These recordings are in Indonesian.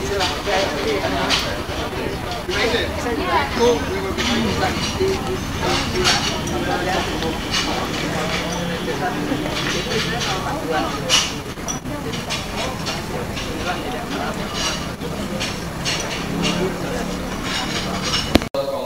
From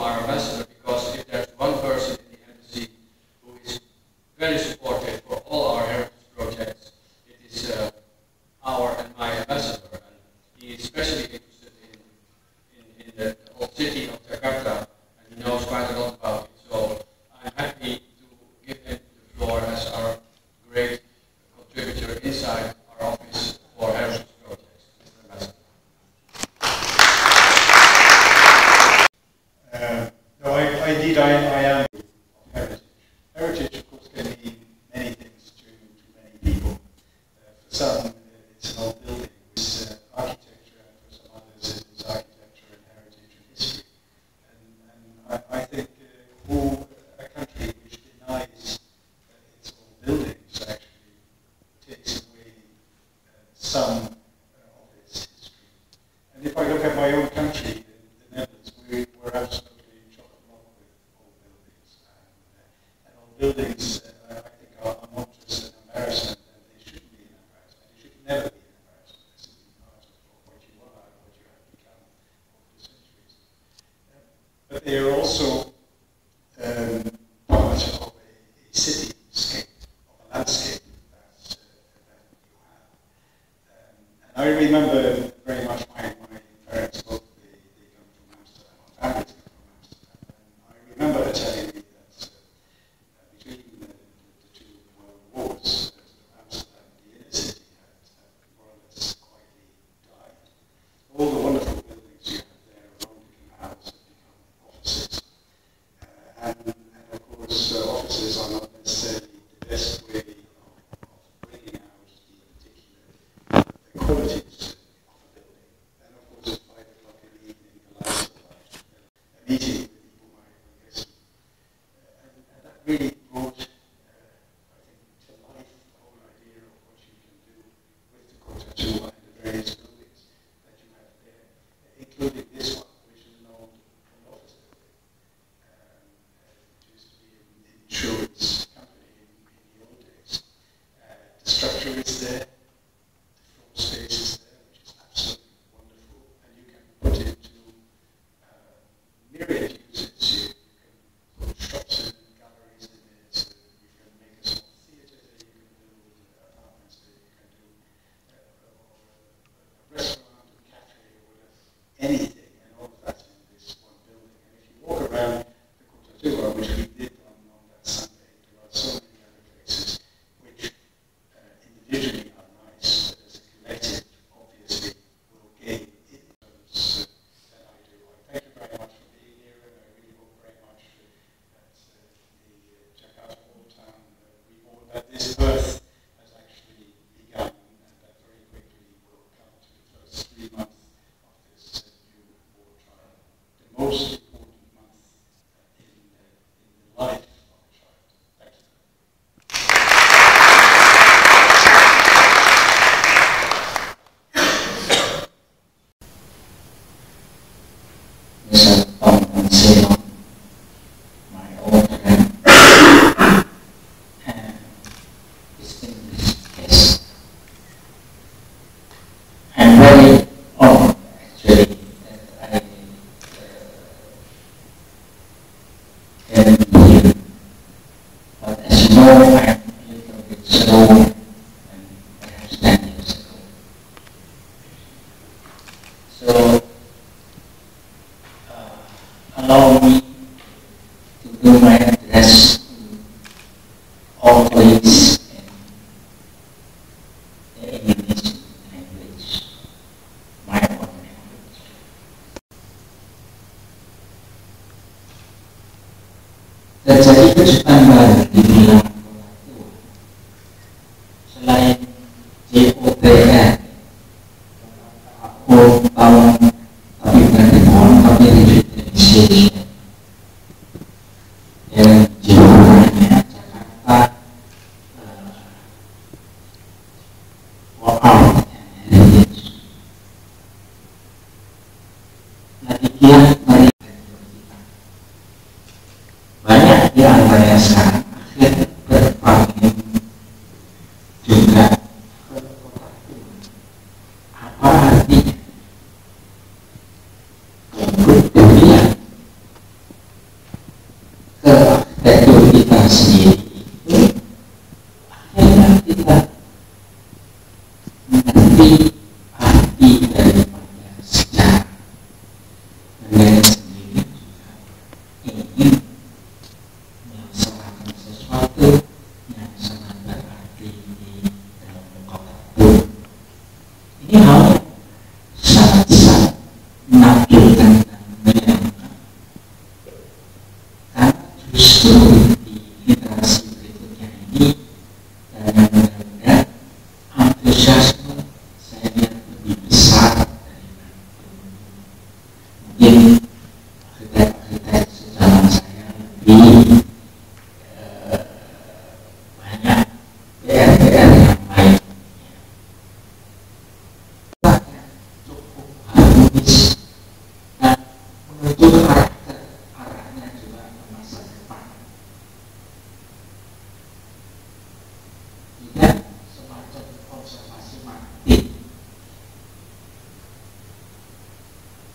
our ambassador, because if there's one person in the embassy who is very supportive for all our heritage projects, it is our and my ambassador, and he is especially interested in the whole city of Jakarta, and he knows quite a lot about it. So I'm happy to give him the floor as our great contributor inside our office for heritage projects. Mr. Ambassador. No, indeed, I am of heritage. Heritage, of course, can mean many things to many people. For some, it's an old building with architecture, and for some others, it's architecture and heritage and history. And I think a country which denies its old buildings actually takes away some of its history. And if I look at my own country, the Netherlands, we're absolutely chock-a-block with old buildings. And old buildings, I think, are not just an embarrassment, and they shouldn't be an embarrassment. They should never be an embarrassment. This is part of what you are and what you have become over the centuries. But they are also part of a cityscape, of a landscape that you have. And I remember very much my parents, both they come from Amsterdam, my families come from Amsterdam, and I remember her telling me that between the two world wars, Amsterdam, the inner city, had more or less quietly died. All the wonderful buildings you have there around the canals have become offices. And of course, offices are not necessarily the best way of bringing out the particular qualities of a building. And of course, at 5 o'clock in the evening, the lights are out, a meeting with people I guess. And that really brought, I think, to life the whole idea of what you can do with the Kota Tua and the various buildings that you have there, including this one, which is an old office building. It used to be an insurance company in the old days. The structure is there, the floor space is there, which is absolutely wonderful, and you can put it to myriad uses. You can put shops and galleries in it, you can make a small theatre there, you can build apartments there, you can do a restaurant, a cafe, or whatever, anything, and all of that in this one building. And if you walk around the Kota Tua, which we did on that Sunday, there are so many other places which individually are nice, but as a collective, obviously, will gain in terms that I do. I thank you very much for being here, and I really hope very much that the Jakarta Old Town report, that this birth has actually begun, and that very quickly will come to the first 3 months of this new war trial, the most important month in the life of a child. Thank you. Mr. Tom Ceylon, my old friend, and distinguished guest. I'm very honored, actually, that I can be here. But as you know, I'm a little bit slower than perhaps 10 years ago. So, allow me to do my address to all colleagues in the Indonesian language, my own language. Terjadi kejutan baru di wilayah Kota Tua. Selain JOTR, tahun tapi bukan di tahun tapi revitalisasi yang jumlahnya Jakarta Walkout and Heritage. saya sekarang akhirnya berpaling juga ke kota tua. Apa artinya? Kepedulian ke arsitektur kita sendiri itu akhirnya kita mengerti arti daripada sejarah. Dan sendiri juga ingin melaksanakan sesuatu yang sangat berarti di dalam kota tua. Ini hal yang sangat-sangat menakjubkan dan menyenangkan, karena justru di generasi berikutnya ini dan mudah-mudahan antusiasme saya lihat lebih besar daripada mungkin arsitek-arsitek sejalan saya lebih banyak PR-PR yang lain. Cukup harmonis dan menuju ke arahnya juga ke masa depan. Tidak semacam konservasi mati,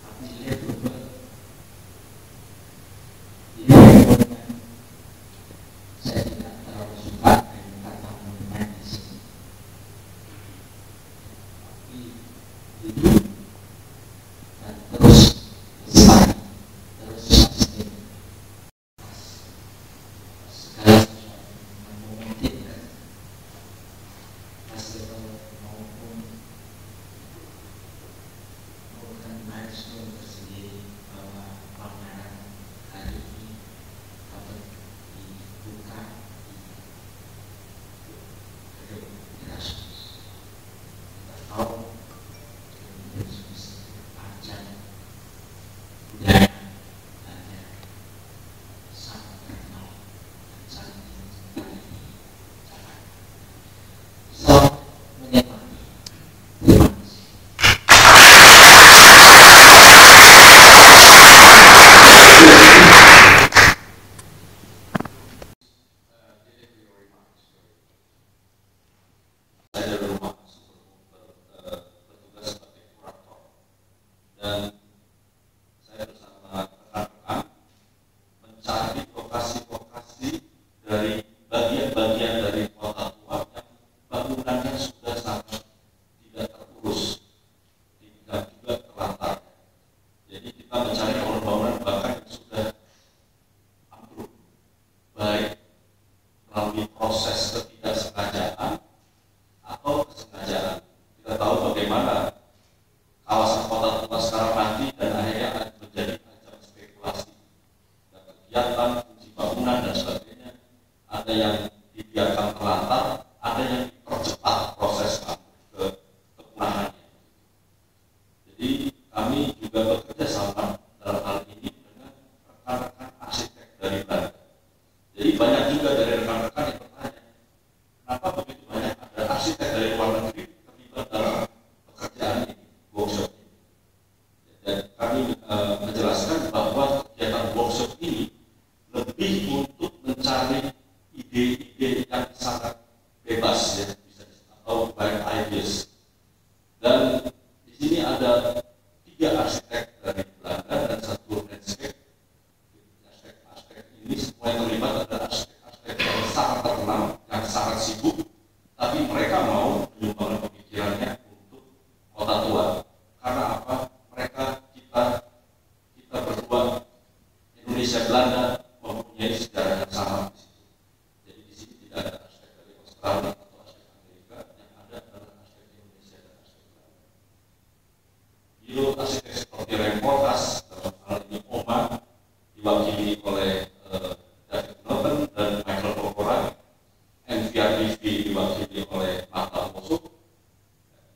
tapi livable. Ini kemudian saya tidak terlalu suka dengan kata monumen di sini, tapi hidup dan terus lestari, terus sustain segala sesuatu yang memungkinkan festival maupun bukan milestone tersendiri bahwa pameran hari ini dapat dibuka di gedung Erasmus. Kita tahu gedung Erasmus ajang budaya dan yang sangat terkenal dan sangat dicintai di Jakarta. Selamat menikmati. Terima kasih. Saya dari rumah bertugas sebagai kurator, dan saya bersama rekan-rekan mencari lokasi-lokasi dari bagian-bagian dari kota tua yang bangunannya sudah sangat tidak terurus dan juga terlantar. Jadi kita mencari bangunan-bangunan bahkan yang sudah ambruk, baik melalui proses ketidaksengajaan atau kesengajaan. Kita tahu bagaimana kawasan kota tua sekarang nanti dan akhirnya akan menjadi ajang spekulasi dan kegiatan fungsi bangunan dan sebagainya. Ada yang dibiarkan terlantar, ada yang dipercepat proses kepunahannya. Jadi kami juga bekerja sama dalam hal ini dengan rekan-rekan arsitek dari Belanda. Jadi banyak juga dari rekan-rekan yang bertanya, kenapa begitu banyak ada arsitek dari luar negeri terlibat dalam pekerjaan ini, workshop ini. Dan kami menjelaskan bahwa kegiatan workshop ini lebih untuk mencari ide-ide yang sangat bebas, ya, bisa atau banyak ideas. Dan di sini ada 3 arsitek dari Belanda dan 1 landscape. Arsitek ini semua yang terlibat adalah arsitek yang sangat terkenal, yang sangat sibuk, tapi mereka mau menyumbangkan pemikirannya untuk kota tua. Karena apa? Kita berdua Indonesia Belanda mempunyai sejarah yang sama di situ. Jadi di sini tidak ada arsitek dari Australia atau arsitek Amerika, yang ada adalah arsitek Indonesia dan arsitek Belanda. Biro arsitek seperti Remportas, dalam hal ini OMA, diwakili oleh David Norton dan Michael Corpora, NVRDV diwakili oleh Martha Bosuk,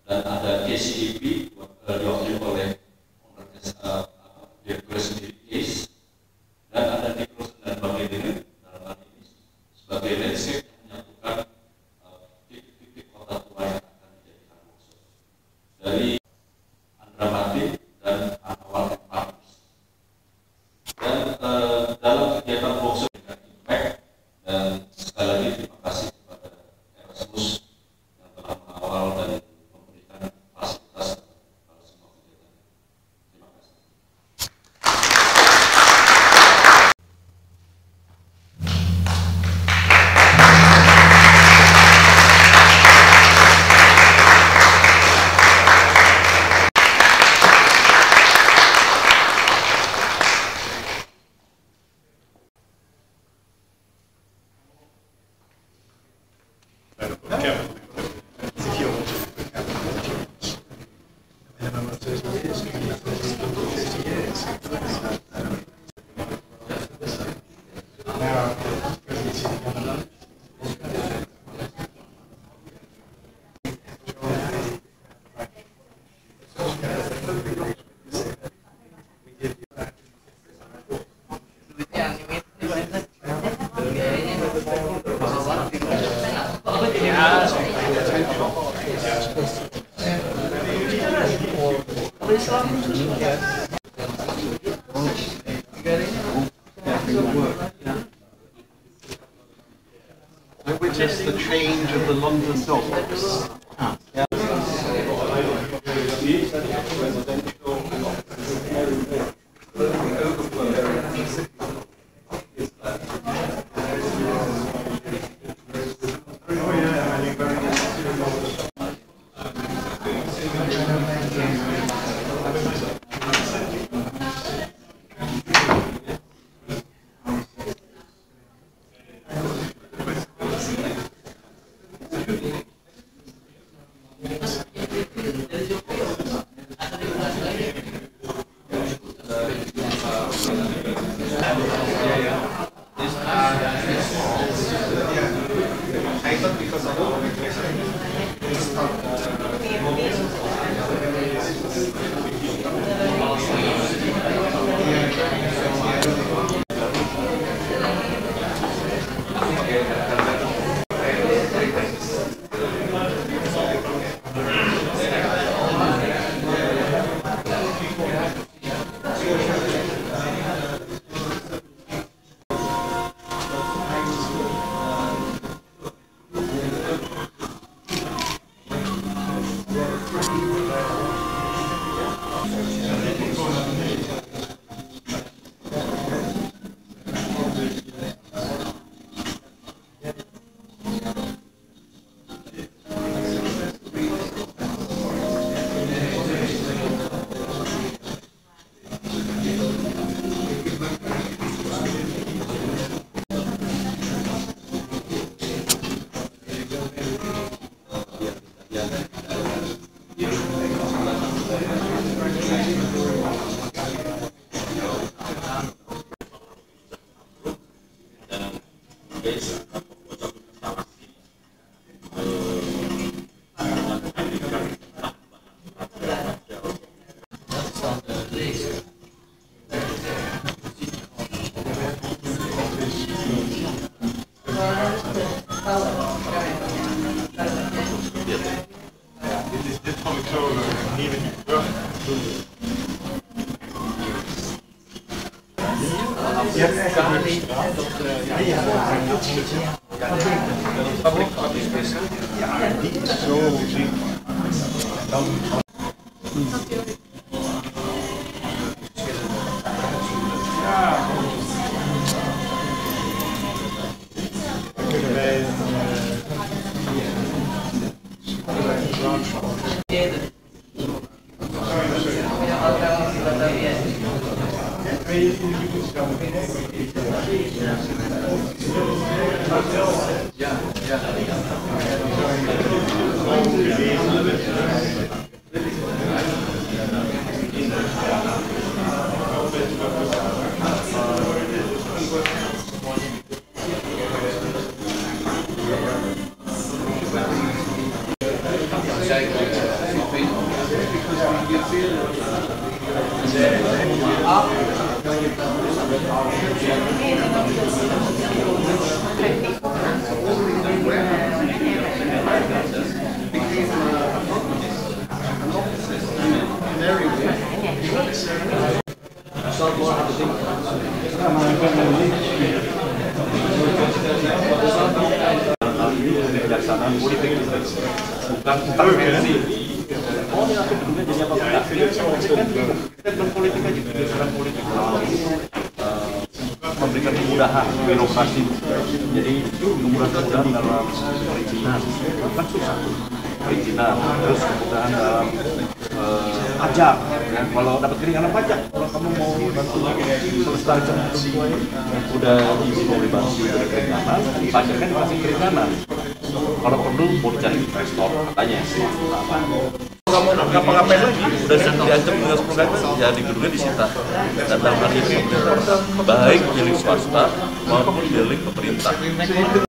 dan ada KCEP diwakili oleh Direktur sendiri Case, dan ada Nicholas dan Bagedinen dalam hal ini sebagai landscape yang menyatukan titik-titik kota tua yang akan dijadikan workshop dari Andra Martin dan Anwar Parus. Dan dalam kegiatan workshop dengan impact Which is the change of the London docks. Kejaksanaan politik bukan intervensi. Oh, ini aku dulunya jadi apa enggak? Statement politik aja, kebijakan politik memberikan kemudahan birokrasi. Jadi kemudahan dalam perizinan, bukan susah. Perizinan, terus kemudahan dalam pajak. Ya, kalau dapat keringanan pajak, kalau kamu mau bantu melestarikan sesuai, udah izin dari bantu dari keringanan, pajak kan dikasih keringanan. Kalau perlu mau dicari investor katanya. nggak mau ngapa-ngapain lagi, udah diancam dengan 10 kali, ya di gedungnya disita. Dan dalam hal ini baik milik swasta maupun milik pemerintah.